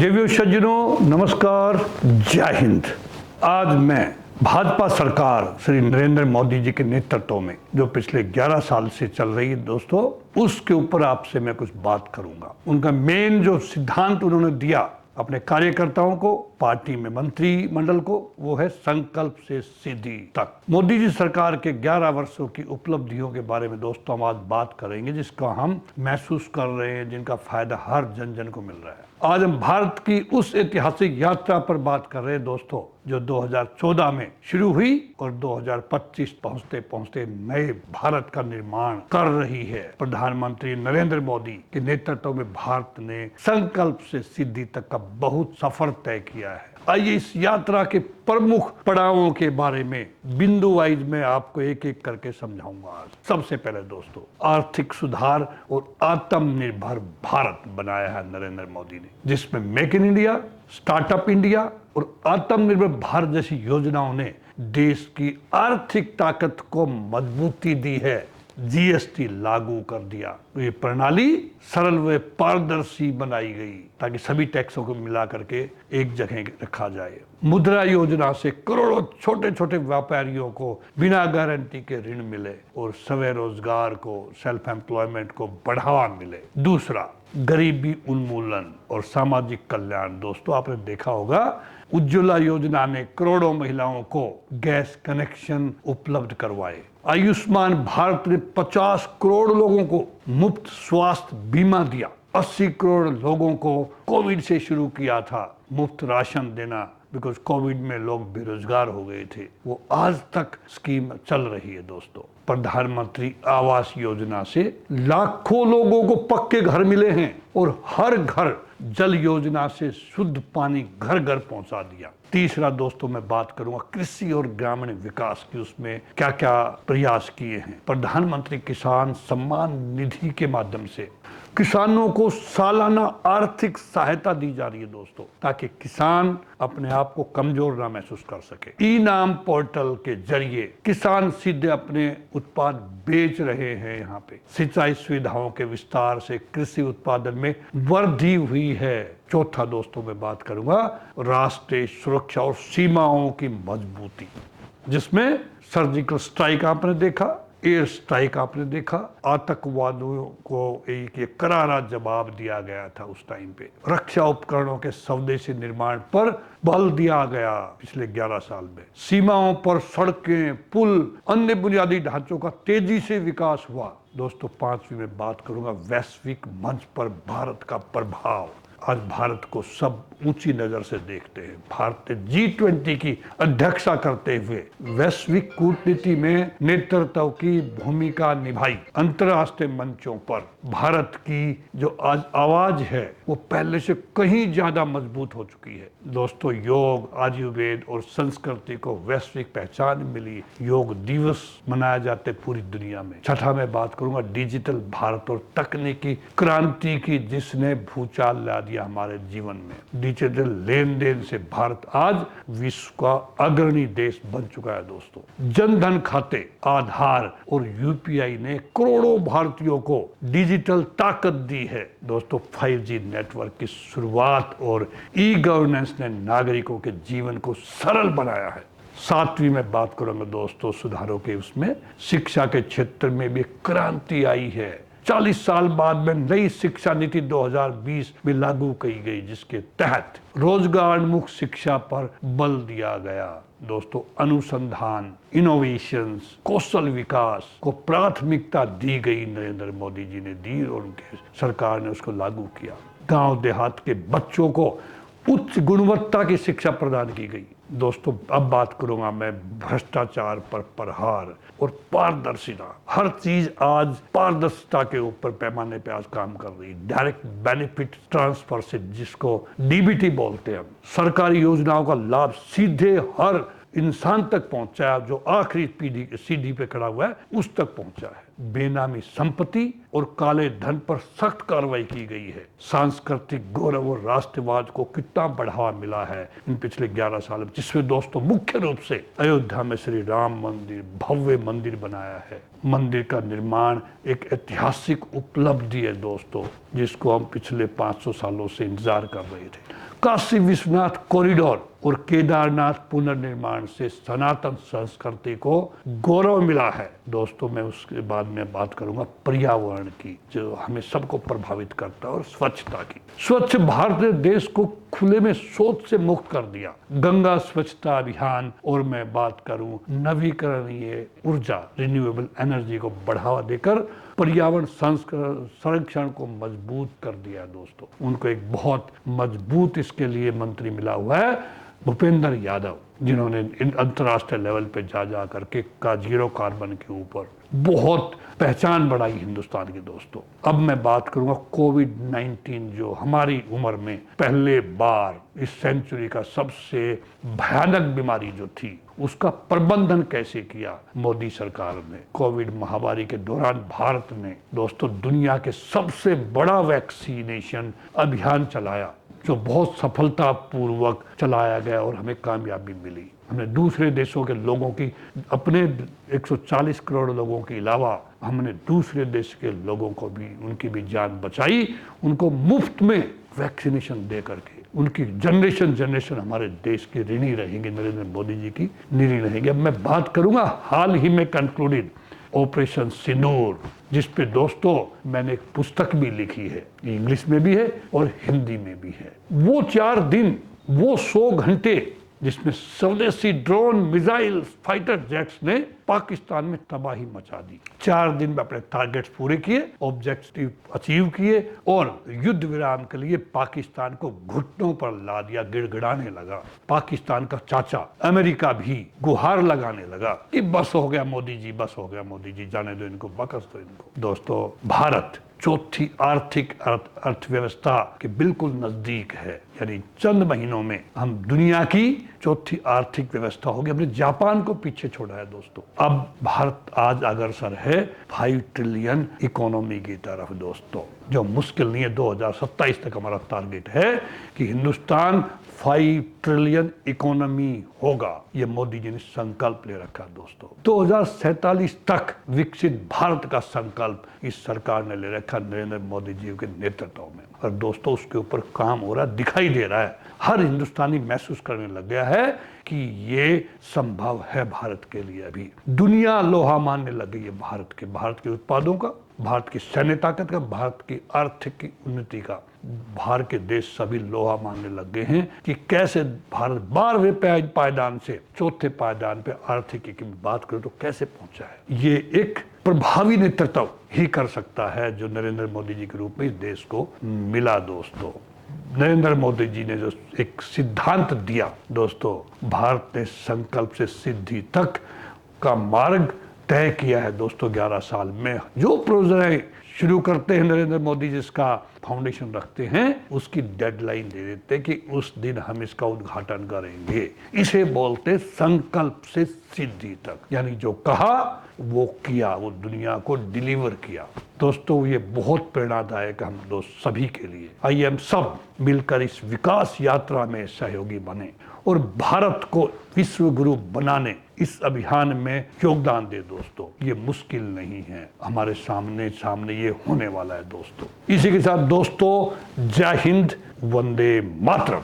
देवियों सज्जनों नमस्कार, जय हिंद। आज मैं भाजपा सरकार श्री नरेंद्र मोदी जी के नेतृत्व में जो पिछले 11 साल से चल रही है दोस्तों, उसके ऊपर आपसे मैं कुछ बात करूंगा। उनका मेन जो सिद्धांत उन्होंने दिया अपने कार्यकर्ताओं को, पार्टी में मंत्रिमंडल को, वो है संकल्प से सिद्धि तक। मोदी जी सरकार के 11 वर्षों की उपलब्धियों के बारे में दोस्तों हम आज बात करेंगे, जिसका हम महसूस कर रहे हैं, जिनका फायदा हर जन जन को मिल रहा है। आज हम भारत की उस ऐतिहासिक यात्रा पर बात कर रहे हैं दोस्तों, जो 2014 में शुरू हुई और 2025 पहुंचते पहुंचते नए भारत का निर्माण कर रही है। प्रधानमंत्री नरेंद्र मोदी के नेतृत्व में भारत ने संकल्प से सिद्धि तक का बहुत सफर तय किया है। आइए इस यात्रा के प्रमुख पड़ावों के बारे में बिंदु वाइज मैं आपको एक एक करके समझाऊंगा। आज सबसे पहले दोस्तों, आर्थिक सुधार और आत्मनिर्भर भारत बनाया है नरेंद्र मोदी ने, जिसमें make in India, startup India और आत्मनिर्भर भारत जैसी योजनाओं ने देश की आर्थिक ताकत को मजबूती दी है। जीएसटी लागू कर दिया, ये प्रणाली सरल व पारदर्शी बनाई गई ताकि सभी टैक्सों को मिला करके एक जगह रखा जाए। मुद्रा योजना से करोड़ों छोटे छोटे व्यापारियों को बिना गारंटी के ऋण मिले और स्वरोजगार को, सेल्फ एम्प्लॉयमेंट को बढ़ावा मिले। दूसरा, गरीबी उन्मूलन और सामाजिक कल्याण। दोस्तों आपने देखा होगा, उज्ज्वला योजना ने करोड़ों महिलाओं को गैस कनेक्शन उपलब्ध करवाए। आयुष्मान भारत ने 50 करोड़ लोगों को मुफ्त स्वास्थ्य बीमा दिया। 80 करोड़ लोगों को कोविड से शुरू किया था मुफ्त राशन देना, बिकॉज कोविड में लोग बेरोजगार हो गए थे। वो आज तक स्कीम चल रही है दोस्तों। प्रधानमंत्री आवास योजना से लाखों लोगों को पक्के घर मिले हैं और हर घर जल योजना से शुद्ध पानी घर घर पहुंचा दिया। तीसरा दोस्तों मैं बात करूंगा कृषि और ग्रामीण विकास की, उसमें क्या क्या प्रयास किए हैं। प्रधानमंत्री किसान सम्मान निधि के माध्यम से किसानों को सालाना आर्थिक सहायता दी जा रही है दोस्तों, ताकि किसान अपने आप को कमजोर ना महसूस कर सके। ई नाम पोर्टल के जरिए किसान सीधे अपने उत्पाद बेच रहे हैं। यहाँ पे सिंचाई सुविधाओं के विस्तार से कृषि उत्पादन में वृद्धि हुई है। चौथा दोस्तों मैं बात करूंगा राष्ट्रीय सुरक्षा और सीमाओं की मजबूती, जिसमें सर्जिकल स्ट्राइक आपने देखा, एयर स्ट्राइक आपने देखा, आतंकवादियों को एक करारा जवाब दिया गया था उस टाइम पे। रक्षा उपकरणों के स्वदेशी निर्माण पर बल दिया गया पिछले 11 साल में। सीमाओं पर सड़कें, पुल, अन्य बुनियादी ढांचों का तेजी से विकास हुआ। दोस्तों पांचवी में बात करूंगा वैश्विक मंच पर भारत का प्रभाव। आज भारत को सब ऊंची नजर से देखते हैं। भारत ने G20 की अध्यक्षता करते हुए वैश्विक कूटनीति में नेतृत्व की भूमिका निभाई। अंतर्राष्ट्रीय मंचों पर भारत की जो आज आवाज है वो पहले से कहीं ज्यादा मजबूत हो चुकी है। दोस्तों योग, आयुर्वेद और संस्कृति को वैश्विक पहचान मिली। योग दिवस मनाए जाते पूरी दुनिया में। छठा मैं बात करूंगा डिजिटल भारत और तकनीकी क्रांति की, जिसने भूचाल ला दिया हमारे जीवन में। डिजिटल लेन देन से भारत आज विश्व का अग्रणी देश बन चुका है दोस्तों। जनधन खाते, आधार और यूपीआई ने करोड़ों भारतीयों को डिजिटल ताकत दी है दोस्तों। 5G नेटवर्क की शुरुआत और ई गवर्नेंस ने नागरिकों के जीवन को सरल बनाया है। सातवीं में बात करूंगा दोस्तों सुधारों के, उसमें शिक्षा के क्षेत्र में भी क्रांति आई है। 40 साल बाद में नई शिक्षा नीति 2020 में लागू की गई, जिसके तहत रोजगारोन्मुख शिक्षा पर बल दिया गया। दोस्तों अनुसंधान, इनोवेशंस, कौशल विकास को प्राथमिकता दी गई। नरेंद्र मोदी जी ने दी और उनके सरकार ने उसको लागू किया। गांव देहात के बच्चों को उच्च गुणवत्ता की शिक्षा प्रदान की गई। दोस्तों अब बात करूंगा मैं भ्रष्टाचार पर प्रहार और पारदर्शिता। हर चीज आज पारदर्शिता के ऊपर पैमाने पे आज काम कर रही है। डायरेक्ट बेनिफिट ट्रांसफर से, जिसको डीबीटी बोलते हैं, सरकारी योजनाओं का लाभ सीधे हर इंसान तक पहुंचा, जो आखिरी पीढ़ी सीढ़ी पे खड़ा हुआ है उस तक पहुंचा है। बेनामी संपत्ति और काले धन पर सख्त कार्रवाई की गई है। सांस्कृतिक गौरव और राष्ट्रवाद को कितना बढ़ावा मिला है इन पिछले 11 साल में, जिसमें दोस्तों मुख्य रूप से अयोध्या में श्री राम मंदिर, भव्य मंदिर बनाया है। मंदिर का निर्माण एक ऐतिहासिक उपलब्धि है दोस्तों, जिसको हम पिछले 500 सालों से इंतजार कर रहे थे। काशी विश्वनाथ कॉरिडोर और केदारनाथ पुनर्निर्माण से सनातन संस्कृति को गौरव मिला है। दोस्तों, मैं उसके बाद में बात करूंगा पर्यावरण की, जो हमें सबको प्रभावित करता है, और स्वच्छता की। स्वच्छ भारत ने देश को खुले में शौच से मुक्त कर दिया। गंगा स्वच्छता अभियान, और मैं बात करूं नवीकरणीय ऊर्जा, रिन्यूएबल एनर्जी को बढ़ावा देकर पर्यावरण संरक्षण को मजबूत कर दिया। दोस्तों, उनको एक बहुत मजबूत इसके लिए मंत्री मिला हुआ है, भूपेंद्र यादव, जिन्होंने अंतर्राष्ट्रीय लेवल पे जा करके का जीरो कार्बन के ऊपर बहुत पहचान बढ़ाई हिंदुस्तान की। दोस्तों, अब मैं बात करूंगा कोविड-19, जो हमारी उम्र में पहले बार इस सेंचुरी का सबसे भयानक बीमारी जो थी, उसका प्रबंधन कैसे किया मोदी सरकार ने। कोविड महामारी के दौरान भारत ने दोस्तों दुनिया के सबसे बड़ा वैक्सीनेशन अभियान चलाया, जो बहुत सफलतापूर्वक चलाया गया और हमें कामयाबी मिली। हमने दूसरे देशों के लोगों की, अपने 140 करोड़ लोगों के अलावा हमने दूसरे देश के लोगों को भी, उनकी भी जान बचाई, उनको मुफ्त में वैक्सीनेशन दे करके। उनकी जनरेशन हमारे देश की ऋणी रहेंगे, नरेंद्र मोदी जी की ऋणी रहेंगे। अब मैं बात करूंगा हाल ही में कंक्लूडेड ऑपरेशन सिंदूर, जिस पे दोस्तों मैंने एक पुस्तक भी लिखी है, इंग्लिश में भी है और हिंदी में भी है। वो 4 दिन, वो 100 घंटे, जिसमें स्वदेशी ड्रोन, मिसाइल, फाइटर जेट्स ने पाकिस्तान में तबाही मचा दी। 4 दिन में अपने टारगेट्स पूरे किए, ऑब्जेक्टिव अचीव किए, और युद्ध विराम के लिए पाकिस्तान को घुटनों पर ला दिया, गिड़गिड़ाने लगा। पाकिस्तान का चाचा अमेरिका भी गुहार लगाने लगा कि बस हो गया मोदी जी, बस हो गया मोदी जी, जाने दो इनको, बकस दो इनको। दोस्तों, भारत चौथी आर्थिक अर्थव्यवस्था के बिल्कुल नजदीक है, यानी चंद महीनों में हम दुनिया की चौथी आर्थिक व्यवस्था होगी। हमने जापान को पीछे छोड़ा है। दोस्तों, अब भारत आज अग्रसर है 5 ट्रिलियन इकोनॉमी की तरफ। दोस्तों, जो मुश्किल नहीं है, 2027 तक हमारा टारगेट है कि हिंदुस्तान 5 ट्रिलियन इकोनॉमी होगा। ये मोदी जी ने संकल्प ले रखा। दोस्तों, 2047 तक विकसित भारत का संकल्प इस सरकार ने ले रखा नरेंद्र मोदी जी के नेतृत्व में। और दोस्तों, उसके ऊपर काम हो रहा, दिखाई दे रहा है। हर हिंदुस्तानी महसूस करने लग गया है कि ये संभव है भारत के लिए। अभी दुनिया लोहा मानने लग गई है भारत के उत्पादों का, भारत की सैन्य ताकत का, भारत की आर्थिक की उन्नति का। बाहर के देश सभी लोहा मानने लग गए हैं कि कैसे भारत 12वें पायदान से 4थे पायदान पे आर्थिकी की बात करें तो कैसे पहुंचा है। ये एक प्रभावी नेतृत्व ही कर सकता है जो नरेंद्र मोदी जी के रूप में इस देश को मिला। दोस्तों, नरेंद्र मोदी जी ने जो एक सिद्धांत दिया, दोस्तों, भारत ने संकल्प से सिद्धि तक का मार्ग तय किया है। दोस्तों, 11 साल में जो प्रोजेक्ट शुरू करते हैं नरेंद्र मोदी जिसका फाउंडेशन रखते हैं, उसकी डेडलाइन दे देते हैं कि उस दिन हम इसका उद्घाटन करेंगे। इसे बोलते संकल्प से सिद्धि तक, यानी जो कहा वो किया, वो दुनिया को डिलीवर किया। दोस्तों, ये बहुत प्रेरणादायक हम दोस्त सभी के लिए। आइए हम सब मिलकर इस विकास यात्रा में सहयोगी बने और भारत को विश्व गुरु बनाने इस अभियान में योगदान दे। दोस्तों, ये मुश्किल नहीं है, हमारे सामने ये होने वाला है। दोस्तों, इसी के साथ दोस्तों, जय हिंद, वंदे मातरम।